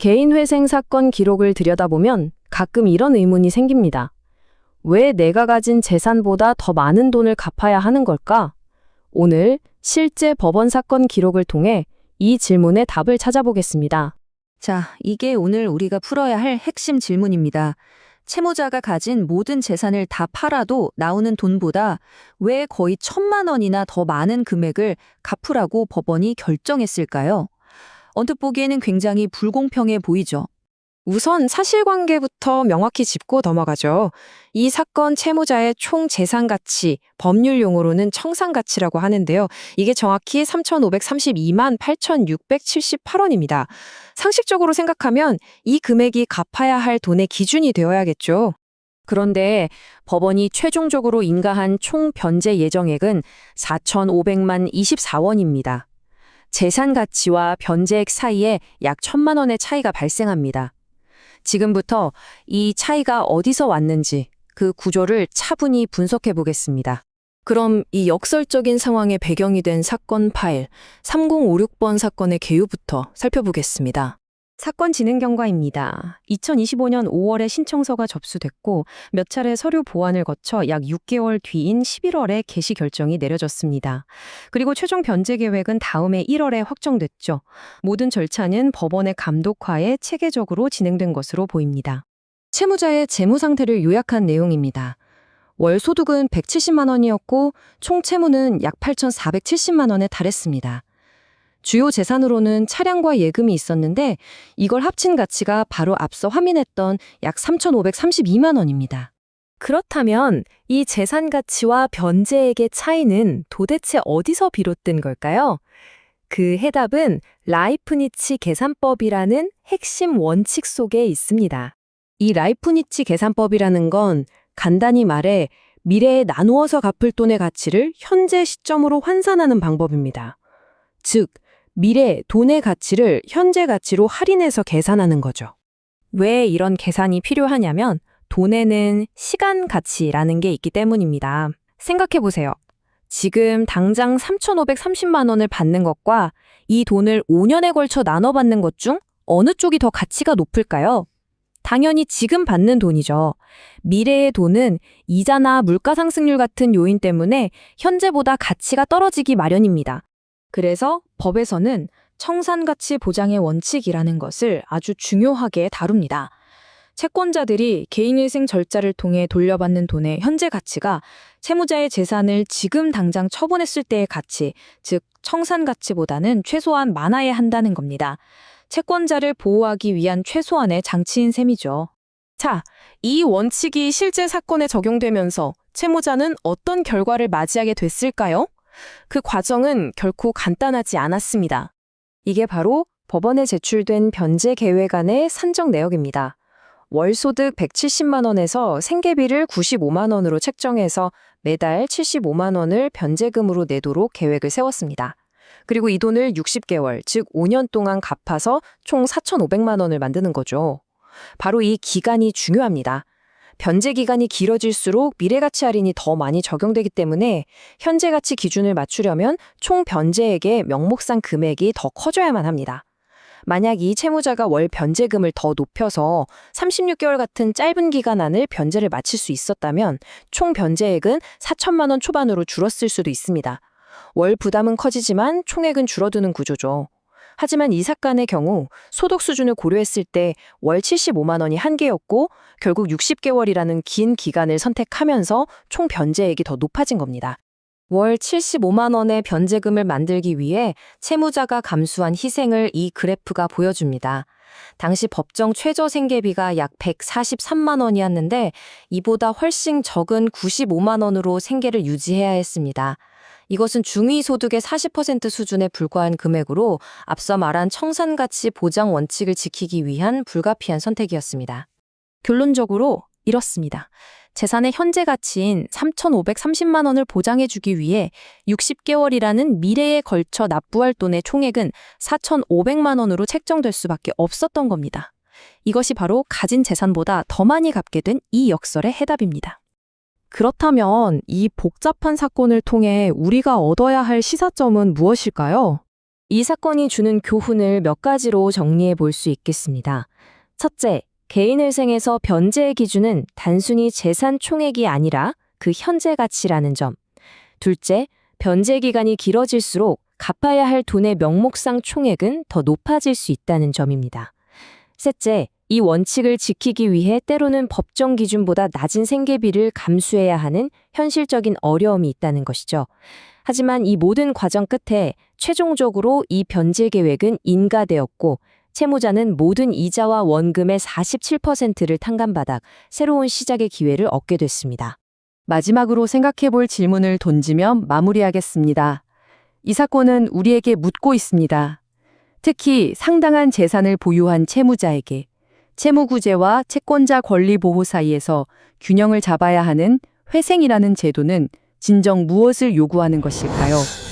개인회생 사건 기록을 들여다보면 가끔 이런 의문이 생깁니다. 왜 내가 가진 재산보다 더 많은 돈을 갚아야 하는 걸까? 오늘 실제 법원 사건 기록을 통해 이 질문의 답을 찾아보겠습니다. 자, 이게 오늘 우리가 풀어야 할 핵심 질문입니다. 채무자가 가진 모든 재산을 다 팔아도 나오는 돈보다 왜 거의 1,000만 원이나 더 많은 금액을 갚으라고 법원이 결정했을까요? 언뜻 보기에는 굉장히 불공평해 보이죠. 우선 사실관계부터 명확히 짚고 넘어가죠. 이 사건 채무자의 총 재산 가치, 법률 용어로는 청산가치라고 하는데요. 이게 정확히 3,532만 8,678원입니다. 상식적으로 생각하면 이 금액이 갚아야 할 돈의 기준이 되어야겠죠. 그런데 법원이 최종적으로 인가한 총 변제 예정액은 4,500만 24원입니다. 재산 가치와 변제액 사이에 약 1,000만 원의 차이가 발생합니다. 지금부터 이 차이가 어디서 왔는지 그 구조를 차분히 분석해 보겠습니다. 그럼 이 역설적인 상황의 배경이 된 사건 파일 3056번 사건의 개요부터 살펴보겠습니다. 사건 진행 경과입니다. 2025년 5월에 신청서가 접수됐고 몇 차례 서류 보완을 거쳐 약 6개월 뒤인 11월에 개시 결정이 내려졌습니다. 그리고 최종 변제 계획은 다음해 1월에 확정됐죠. 모든 절차는 법원의 감독하에 체계적으로 진행된 것으로 보입니다. 채무자의 재무 상태를 요약한 내용입니다. 월 소득은 170만 원이었고 총 채무는 약 8,470만 원에 달했습니다. 주요 재산으로는 차량과 예금이 있었는데 이걸 합친 가치가 바로 앞서 화면했던 약 3,532만 원입니다. 그렇다면 이 재산 가치와 변제액의 차이는 도대체 어디서 비롯된 걸까요? 그 해답은 라이프니치 계산법이라는 핵심 원칙 속에 있습니다. 이 라이프니치 계산법이라는 건 간단히 말해 미래에 나누어서 갚을 돈의 가치를 현재 시점으로 환산하는 방법입니다. 즉, 미래 돈의 가치를 현재 가치로 할인해서 계산하는 거죠. 왜 이런 계산이 필요하냐면 돈에는 시간 가치라는 게 있기 때문입니다. 생각해 보세요. 지금 당장 3,530만 원을 받는 것과 이 돈을 5년에 걸쳐 나눠 받는 것 중 어느 쪽이 더 가치가 높을까요? 당연히 지금 받는 돈이죠. 미래의 돈은 이자나 물가 상승률 같은 요인 때문에 현재보다 가치가 떨어지기 마련입니다. 그래서 법에서는 청산가치 보장의 원칙이라는 것을 아주 중요하게 다룹니다. 채권자들이 개인회생 절차를 통해 돌려받는 돈의 현재 가치가 채무자의 재산을 지금 당장 처분했을 때의 가치, 즉 청산가치보다는 최소한 많아야 한다는 겁니다. 채권자를 보호하기 위한 최소한의 장치인 셈이죠. 자, 이 원칙이 실제 사건에 적용되면서 채무자는 어떤 결과를 맞이하게 됐을까요? 그 과정은 결코 간단하지 않았습니다. 이게 바로 법원에 제출된 변제 계획안의 산정 내역입니다. 월소득 170만 원에서 생계비를 95만 원으로 책정해서 매달 75만 원을 변제금으로 내도록 계획을 세웠습니다. 그리고 이 돈을 60개월, 즉 5년 동안 갚아서 총 4,500만 원을 만드는 거죠. 바로 이 기간이 중요합니다. 변제 기간이 길어질수록 미래가치 할인이 더 많이 적용되기 때문에 현재 가치 기준을 맞추려면 총 변제액의 명목상 금액이 더 커져야만 합니다. 만약 이 채무자가 월 변제금을 더 높여서 36개월 같은 짧은 기간 안을 변제를 마칠 수 있었다면 총 변제액은 4천만 원 초반으로 줄었을 수도 있습니다. 월 부담은 커지지만 총액은 줄어드는 구조죠. 하지만 이 사건의 경우 소득 수준을 고려했을 때 월 75만 원이 한계였고 결국 60개월이라는 긴 기간을 선택하면서 총 변제액이 더 높아진 겁니다. 월 75만 원의 변제금을 만들기 위해 채무자가 감수한 희생을 이 그래프가 보여줍니다. 당시 법정 최저 생계비가 약 143만 원이었는데 이보다 훨씬 적은 95만 원으로 생계를 유지해야 했습니다. 이것은 중위소득의 40% 수준에 불과한 금액으로 앞서 말한 청산가치 보장 원칙을 지키기 위한 불가피한 선택이었습니다. 결론적으로 이렇습니다. 재산의 현재 가치인 3,530만 원을 보장해주기 위해 60개월이라는 미래에 걸쳐 납부할 돈의 총액은 4,500만 원으로 책정될 수밖에 없었던 겁니다. 이것이 바로 가진 재산보다 더 많이 갚게 된 이 역설의 해답입니다. 그렇다면 이 복잡한 사건을 통해 우리가 얻어야 할 시사점은 무엇일까요? 이 사건이 주는 교훈을 몇 가지로 정리해 볼 수 있겠습니다. 첫째, 개인회생에서 변제의 기준은 단순히 재산 총액이 아니라 그 현재 가치라는 점. 둘째, 변제 기간이 길어질수록 갚아야 할 돈의 명목상 총액은 더 높아질 수 있다는 점입니다. 셋째, 이 원칙을 지키기 위해 때로는 법정 기준보다 낮은 생계비를 감수해야 하는 현실적인 어려움이 있다는 것이죠. 하지만 이 모든 과정 끝에 최종적으로 이 변제 계획은 인가되었고 채무자는 모든 이자와 원금의 47%를 탕감받아 새로운 시작의 기회를 얻게 됐습니다. 마지막으로 생각해 볼 질문을 던지며 마무리하겠습니다. 이 사건은 우리에게 묻고 있습니다. 특히 상당한 재산을 보유한 채무자에게 채무구제와 채권자 권리 보호 사이에서 균형을 잡아야 하는 회생이라는 제도는 진정 무엇을 요구하는 것일까요?